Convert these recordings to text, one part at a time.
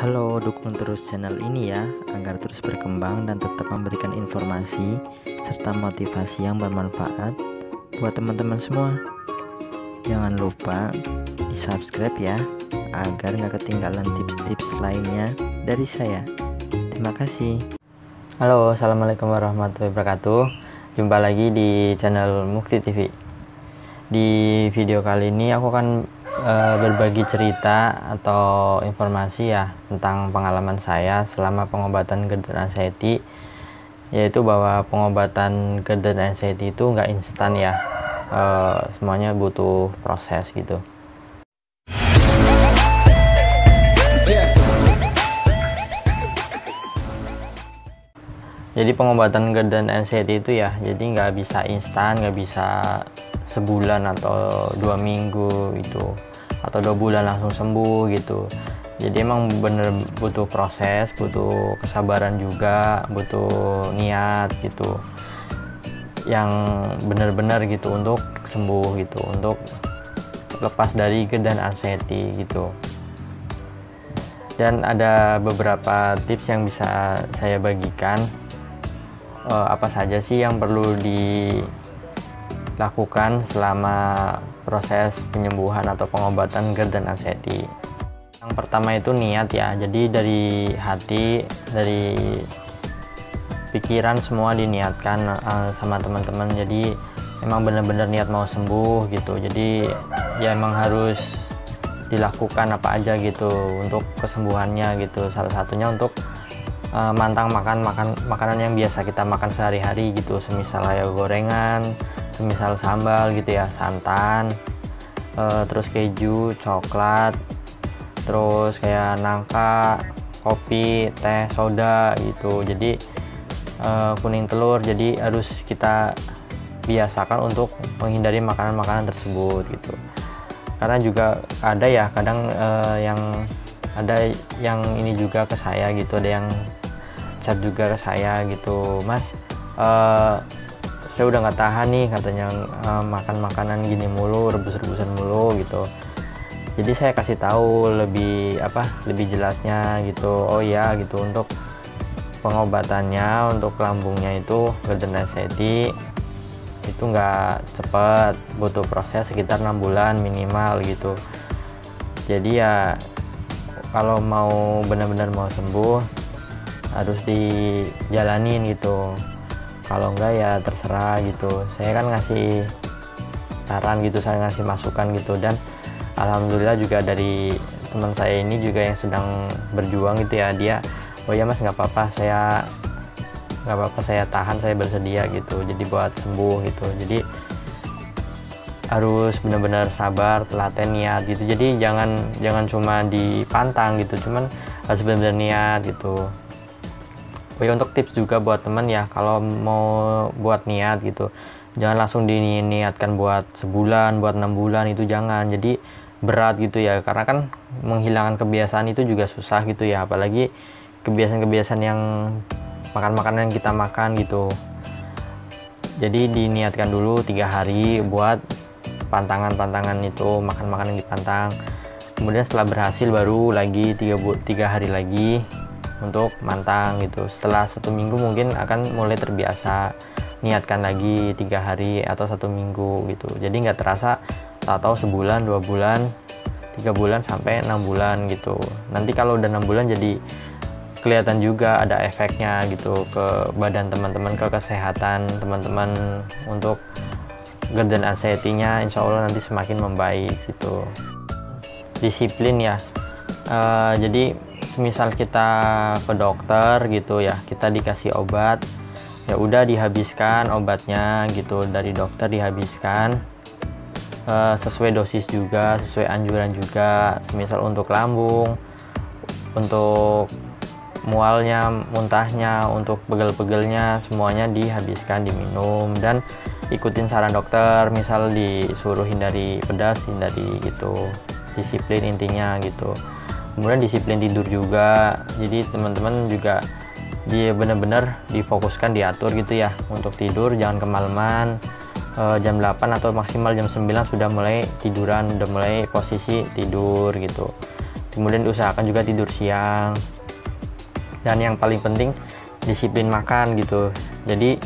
Halo, dukung terus channel ini ya, agar terus berkembang dan tetap memberikan informasi serta motivasi yang bermanfaat buat teman-teman semua. Jangan lupa di subscribe ya, agar nggak ketinggalan tips-tips lainnya dari saya. Terima kasih. Halo, assalamualaikum warahmatullahi wabarakatuh. Jumpa lagi di channel Mukti TV. Di video kali ini aku akan berbagi cerita atau informasi ya tentang pengalaman saya selama pengobatan GERD dan anxiety, yaitu bahwa pengobatan GERD dan anxiety itu nggak instan ya, semuanya butuh proses gitu. Jadi pengobatan GERD dan anxiety itu ya, jadi nggak bisa instan, nggak bisa sebulan atau 2 minggu itu, atau 2 bulan langsung sembuh gitu. Jadi emang bener butuh proses, butuh kesabaran juga, butuh niat gitu, yang bener-bener gitu untuk sembuh gitu, untuk lepas dari GERD dan anxiety gitu. Dan ada beberapa tips yang bisa saya bagikan. Apa saja sih yang perlu dilakukan selama proses penyembuhan atau pengobatan GERD dan anxiety. Yang pertama itu niat ya, jadi dari hati, dari pikiran semua diniatkan sama teman-teman. Jadi emang benar-benar niat mau sembuh gitu, jadi ya emang harus dilakukan apa aja gitu untuk kesembuhannya gitu. Salah satunya untuk mantang makanan yang biasa kita makan sehari-hari gitu, semisal kayak gorengan, semisal sambal gitu ya, santan, terus keju, coklat, terus kayak nangka, kopi, teh, soda gitu. Jadi kuning telur, jadi harus kita biasakan untuk menghindari makanan-makanan tersebut gitu. Karena juga ada ya kadang yang ini juga ke saya gitu, ada yang chat juga ke saya gitu, Mas, saya udah nggak tahan nih katanya, makan makanan gini mulu, rebus-rebusan mulu gitu. Jadi saya kasih tahu lebih jelasnya gitu. Oh ya gitu, untuk pengobatannya untuk lambungnya itu GERD dan anxiety itu nggak cepet, butuh proses sekitar 6 bulan minimal gitu. Jadi ya kalau mau benar-benar mau sembuh harus dijalanin gitu, kalau enggak ya terserah gitu. Saya kan ngasih saran gitu, saya ngasih masukan gitu, dan alhamdulillah juga dari teman saya ini juga yang sedang berjuang gitu ya, dia oh ya Mas nggak apa-apa, saya tahan, saya bersedia gitu, jadi buat sembuh gitu. Jadi harus benar-benar sabar, telaten, niat gitu. Jadi jangan cuma dipantang gitu, cuman harus benar-benar niat gitu. Oh ya, untuk tips juga buat teman ya, kalau mau buat niat gitu, jangan langsung diniatkan buat sebulan, buat 6 bulan, itu jangan. Jadi berat gitu ya, karena kan menghilangkan kebiasaan itu juga susah gitu ya, apalagi kebiasaan-kebiasaan yang makan-makanan yang kita makan gitu. Jadi diniatkan dulu 3 hari buat pantangan itu, makan makanan yang dipantang. Kemudian setelah berhasil baru lagi 3 hari lagi untuk mantang gitu. Setelah 1 minggu mungkin akan mulai terbiasa, niatkan lagi 3 hari atau 1 minggu gitu. Jadi nggak terasa tahu-tahu sebulan, 2 bulan, 3 bulan sampai 6 bulan gitu. Nanti kalau udah 6 bulan jadi kelihatan juga ada efeknya gitu ke badan teman-teman, ke kesehatan teman-teman. Untuk GERD dan anxiety-nya insya Allah nanti semakin membaik gitu. Disiplin ya, jadi misal kita ke dokter gitu ya, kita dikasih obat, ya udah dihabiskan obatnya gitu, dari dokter dihabiskan sesuai dosis juga, sesuai anjuran juga. Semisal untuk lambung, untuk mualnya, muntahnya, untuk pegel-pegelnya, semuanya dihabiskan, diminum, dan ikutin saran dokter. Misal disuruh hindari pedas, hindari gitu. Disiplin intinya gitu. Kemudian disiplin tidur juga, jadi teman-teman juga dia benar-benar difokuskan, diatur gitu ya untuk tidur, jangan kemalaman. Jam 8 atau maksimal jam 9 sudah mulai tiduran, udah mulai posisi tidur gitu. Kemudian diusahakan juga tidur siang, dan yang paling penting disiplin makan gitu. Jadi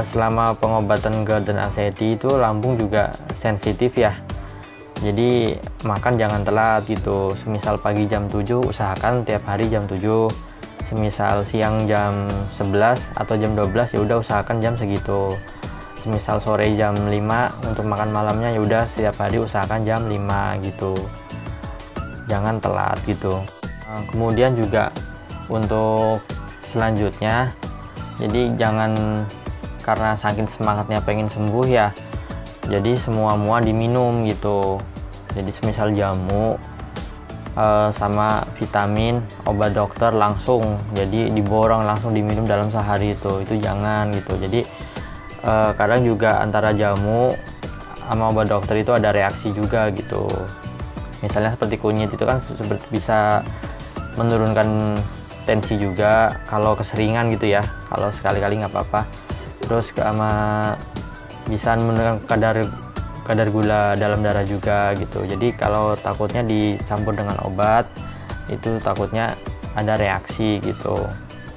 selama pengobatan GERD dan anxiety itu lambung juga sensitif ya, jadi makan jangan telat gitu. Semisal pagi jam 7 usahakan tiap hari jam 7, semisal siang jam 11 atau jam 12 ya udah usahakan jam segitu. Semisal sore jam 5 untuk makan malamnya ya udah setiap hari usahakan jam 5 gitu, jangan telat gitu. Kemudian juga untuk selanjutnya, jadi jangan karena saking semangatnya pengen sembuh ya, jadi semua diminum gitu. Jadi semisal jamu sama vitamin, obat dokter langsung jadi diborong langsung diminum dalam sehari, itu jangan gitu. Jadi kadang juga antara jamu sama obat dokter itu ada reaksi juga gitu. Misalnya seperti kunyit itu kan seperti bisa menurunkan tensi juga kalau keseringan gitu ya, kalau sekali-kali nggak apa-apa. Terus sama bisa menurunkan kadar gula dalam darah juga gitu. Jadi kalau takutnya dicampur dengan obat itu takutnya ada reaksi gitu.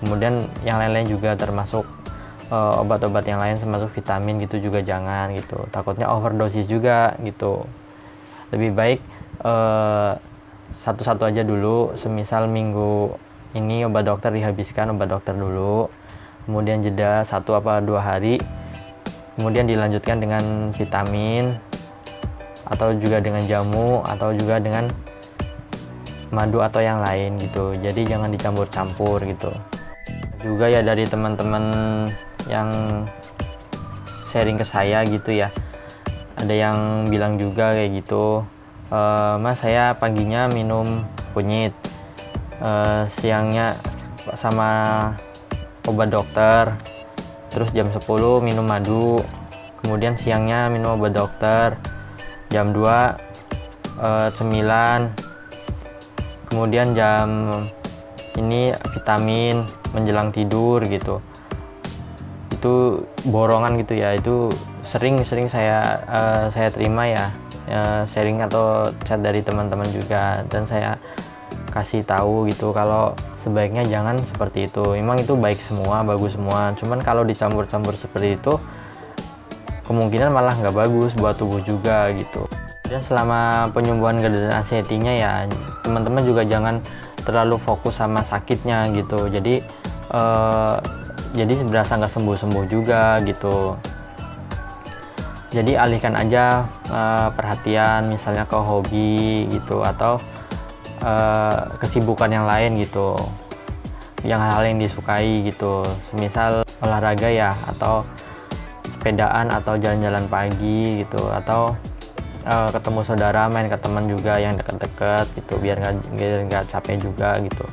Kemudian yang lain-lain juga termasuk obat-obat yang lain termasuk vitamin gitu juga jangan gitu, takutnya overdosis juga gitu. Lebih baik satu-satu aja dulu. Semisal minggu ini obat dokter dihabiskan obat dokter dulu, kemudian jeda 1 apa 2 hari, kemudian dilanjutkan dengan vitamin atau juga dengan jamu atau juga dengan madu atau yang lain gitu. Jadi jangan dicampur-campur gitu. Juga ya dari teman-teman yang sharing ke saya gitu ya, ada yang bilang juga kayak gitu, Mas saya paginya minum kunyit, siangnya sama obat dokter, terus jam 10 minum madu, kemudian siangnya minum obat dokter, jam 2 cemilan, kemudian jam ini vitamin menjelang tidur gitu. Itu borongan gitu ya, itu sering saya terima ya, sharing atau chat dari teman-teman juga, dan saya kasih tahu gitu kalau sebaiknya jangan seperti itu. Memang itu baik semua, bagus semua, cuman kalau dicampur-campur seperti itu kemungkinan malah nggak bagus buat tubuh juga gitu. Dan selama penyembuhan GERD dan anxiety-nya ya teman-teman juga jangan terlalu fokus sama sakitnya gitu. Jadi berasa nggak sembuh-sembuh juga gitu. Jadi alihkan aja perhatian misalnya ke hobi gitu, atau kesibukan yang lain gitu, yang hal-hal yang disukai gitu. Semisal olahraga ya, atau sepedaan, atau jalan-jalan pagi gitu, atau ketemu saudara, main ke teman juga yang deket-deket gitu, biar nggak capek juga gitu.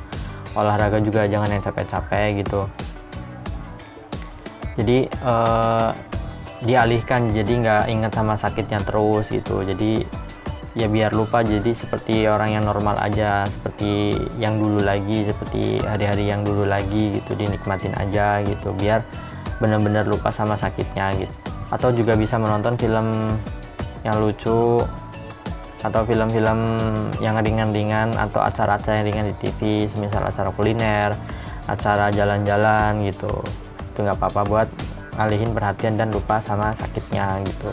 Olahraga juga jangan yang capek-capek gitu. Jadi dialihkan, jadi nggak ingat sama sakitnya terus gitu. Jadi ya biar lupa, jadi seperti orang yang normal aja, seperti yang dulu lagi, seperti hari-hari yang dulu lagi gitu, dinikmatin aja gitu, biar benar-benar lupa sama sakitnya gitu. Atau juga bisa menonton film yang lucu, atau film-film yang ringan-ringan, atau acara-acara yang ringan di TV, semisal acara kuliner, acara jalan-jalan gitu. Itu nggak apa-apa buat alihin perhatian dan lupa sama sakitnya gitu.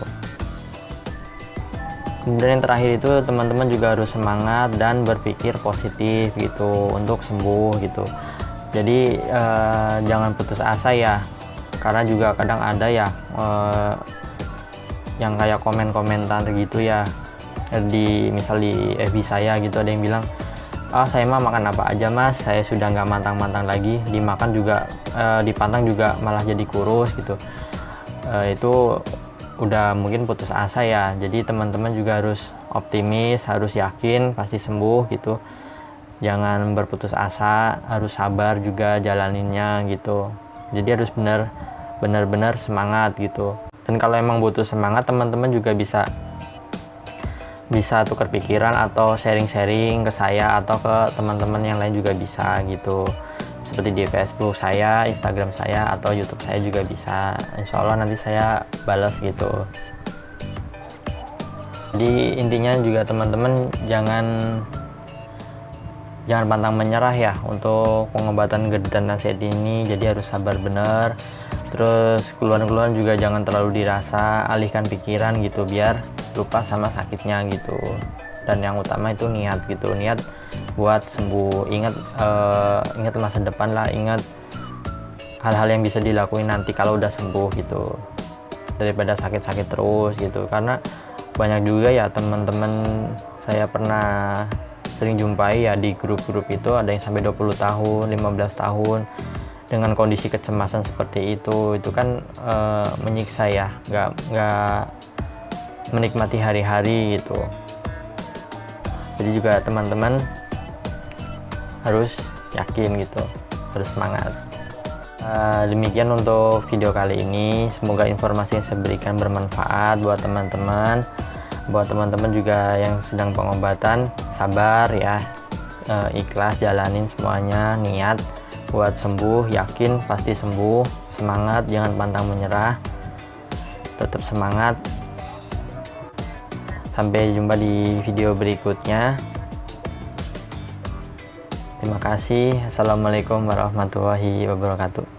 Kemudian yang terakhir itu teman-teman juga harus semangat dan berpikir positif gitu untuk sembuh gitu. Jadi jangan putus asa ya, karena juga kadang ada ya yang kayak komen-komentar gitu ya, misal di FB saya gitu, ada yang bilang, saya mah makan apa aja mas, saya sudah nggak mantang-mantang lagi, dimakan juga dipantang juga malah jadi kurus gitu. Itu udah mungkin putus asa ya. Jadi teman-teman juga harus optimis, harus yakin pasti sembuh gitu. Jangan berputus asa, harus sabar juga jalaninnya gitu. Jadi harus benar-benar semangat gitu. Dan kalau emang butuh semangat, teman-teman juga bisa tukar pikiran atau sharing-sharing ke saya atau ke teman-teman yang lain juga bisa gitu. Seperti di Facebook saya, Instagram saya, atau YouTube saya juga bisa. Insya Allah nanti saya balas gitu. Jadi intinya juga teman-teman jangan jangan pantang menyerah ya untuk pengobatan GERD dan nasihat ini. Jadi harus sabar bener. Terus keluhan-keluhan juga jangan terlalu dirasa, alihkan pikiran gitu biar lupa sama sakitnya gitu. Dan yang utama itu niat gitu, niat buat sembuh. Ingat masa depan lah, ingat hal-hal yang bisa dilakuin nanti kalau udah sembuh gitu, daripada sakit-sakit terus gitu. Karena banyak juga ya teman-teman saya pernah sering jumpai ya di grup-grup itu, ada yang sampai 20 tahun 15 tahun dengan kondisi kecemasan seperti itu kan menyiksa ya, nggak menikmati hari-hari gitu. Jadi juga teman-teman harus yakin gitu, harus semangat. Demikian untuk video kali ini, semoga informasi yang saya berikan bermanfaat buat teman-teman. Buat teman-teman juga yang sedang pengobatan, sabar ya, ikhlas jalanin semuanya, niat buat sembuh, yakin pasti sembuh, semangat, jangan pantang menyerah, tetap semangat. Sampai jumpa di video berikutnya. Terima kasih. Assalamualaikum warahmatullahi wabarakatuh.